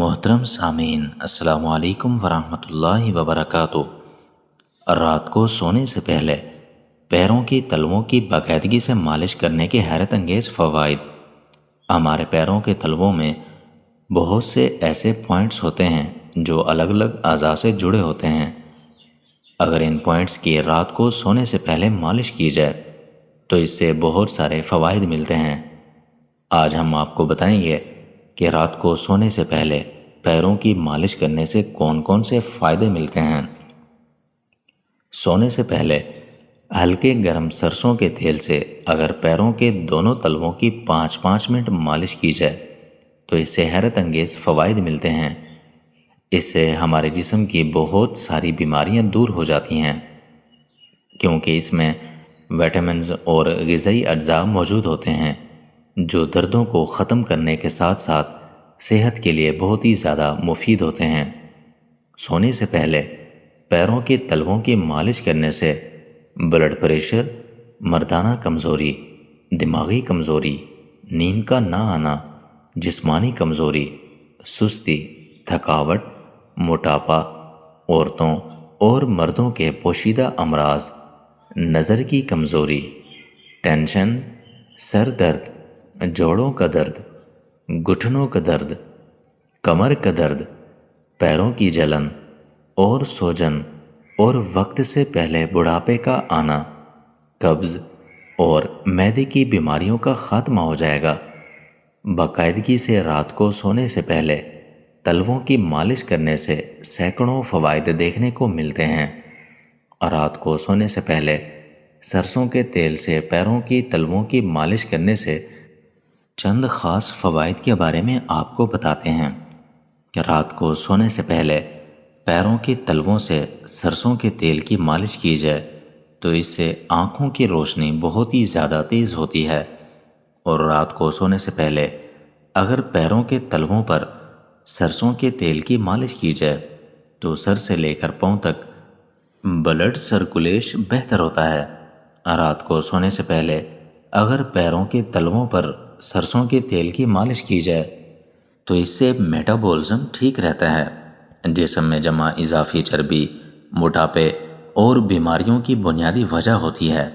محترم سامعین، السلام علیکم ورحمۃ اللہ وبرکاتہ۔ رات کو سونے سے پہلے پیروں کی تلووں کی باقاعدگی سے مالش کرنے کے حیرت انگیز فوائد۔ ہمارے پیروں کے تلووں میں بہت سے ایسے پوائنٹس ہوتے ہیں جو الگ الگ اعضاء سے جڑے ہوتے ہیں۔ اگر ان پوائنٹس کی رات کو سونے سے پہلے مالش کی جائے تو اس سے بہت سارے فوائد ملتے ہیں۔ آج ہم آپ کو بتائیں گے کہ رات کو سونے سے پہلے پیروں کی مالش کرنے سے کون کون سے فائدے ملتے ہیں۔ سونے سے پہلے ہلکے گرم سرسوں کے تیل سے اگر پیروں کے دونوں تلووں کی 5 منٹ مالش کی جائے تو اس سے حیرت انگیز فوائد ملتے ہیں۔ اس سے ہمارے جسم کی بہت ساری بیماریاں دور ہو جاتی ہیں، کیونکہ اس میں وٹامنز اور غذائی اجزاء موجود ہوتے ہیں جو دردوں کو ختم کرنے کے ساتھ ساتھ صحت کے لیے بہت ہی زیادہ مفید ہوتے ہیں۔ سونے سے پہلے پیروں کے تلووں کی مالش کرنے سے بلڈ پریشر، مردانہ کمزوری، دماغی کمزوری، نیند کا نہ آنا، جسمانی کمزوری، سستی، تھکاوٹ، موٹاپا، عورتوں اور مردوں کے پوشیدہ امراض، نظر کی کمزوری، ٹینشن، سر درد، جوڑوں کا درد، گھٹنوں کا درد، کمر کا درد، پیروں کی جلن اور سوجن اور وقت سے پہلے بڑھاپے کا آنا، قبض اور معدے کی بیماریوں کا خاتمہ ہو جائے گا۔ باقاعدگی سے رات کو سونے سے پہلے تلووں کی مالش کرنے سے سینکڑوں فوائد دیکھنے کو ملتے ہیں۔ رات کو سونے سے پہلے سرسوں کے تیل سے پیروں کی تلووں کی مالش کرنے سے چند خاص فوائد کے بارے میں آپ کو بتاتے ہیں کہ رات کو سونے سے پہلے پیروں کی تلووں سے سرسوں کے تیل کی مالش کی جائے تو اس سے آنکھوں کی روشنی بہت ہی زیادہ تیز ہوتی ہے، اور رات کو سونے سے پہلے اگر پیروں کے تلووں پر سرسوں کے تیل کی مالش کی جائے تو سر سے لے کر پاؤں تک بلڈ سرکولیشن بہتر ہوتا ہے۔ رات کو سونے سے پہلے اگر پیروں کے تلووں پر سرسوں کے تیل کی مالش کی جائے تو اس سے میٹابولزم ٹھیک رہتا ہے۔ جسم میں جمع اضافی چربی موٹاپے اور بیماریوں کی بنیادی وجہ ہوتی ہے۔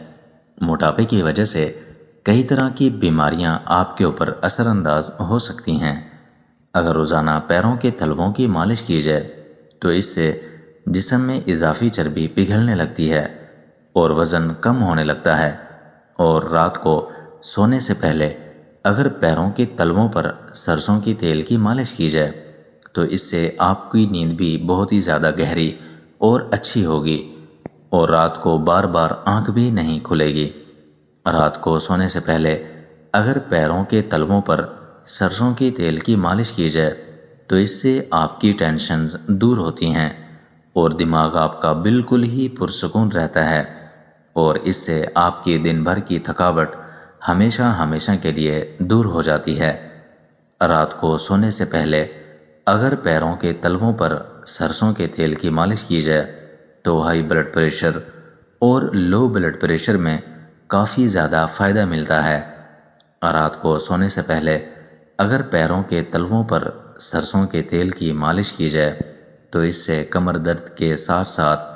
موٹاپے کی وجہ سے کئی طرح کی بیماریاں آپ کے اوپر اثر انداز ہو سکتی ہیں۔ اگر روزانہ پیروں کے تلووں کی مالش کی جائے تو اس سے جسم میں اضافی چربی پگھلنے لگتی ہے اور وزن کم ہونے لگتا ہے۔ اور رات کو سونے سے پہلے اگر پیروں کے تلووں پر سرسوں کی تیل کی مالش کی جائے تو اس سے آپ کی نیند بھی بہت ہی زیادہ گہری اور اچھی ہوگی، اور رات کو بار بار آنکھ بھی نہیں کھلے گی۔ رات کو سونے سے پہلے اگر پیروں کے تلووں پر سرسوں کی تیل کی مالش کی جائے تو اس سے آپ کی ٹینشنز دور ہوتی ہیں اور دماغ آپ کا بالکل ہی پرسکون رہتا ہے، اور اس سے آپ کی دن بھر کی تھکاوٹ ہمیشہ کے لیے دور ہو جاتی ہے۔ رات کو سونے سے پہلے اگر پیروں کے تلووں پر سرسوں کے تیل کی مالش کی جائے تو ہائی بلڈ پریشر اور لو بلڈ پریشر میں کافی زیادہ فائدہ ملتا ہے۔ رات کو سونے سے پہلے اگر پیروں کے تلووں پر سرسوں کے تیل کی مالش کی جائے تو اس سے کمر درد کے ساتھ ساتھ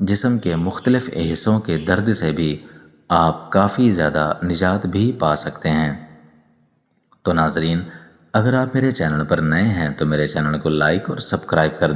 جسم کے مختلف حصوں کے درد سے بھی آپ کافی زیادہ نجات بھی پا سکتے ہیں۔ تو ناظرین، اگر آپ میرے چینل پر نئے ہیں تو میرے چینل کو لائک اور سبسکرائب کر دیں۔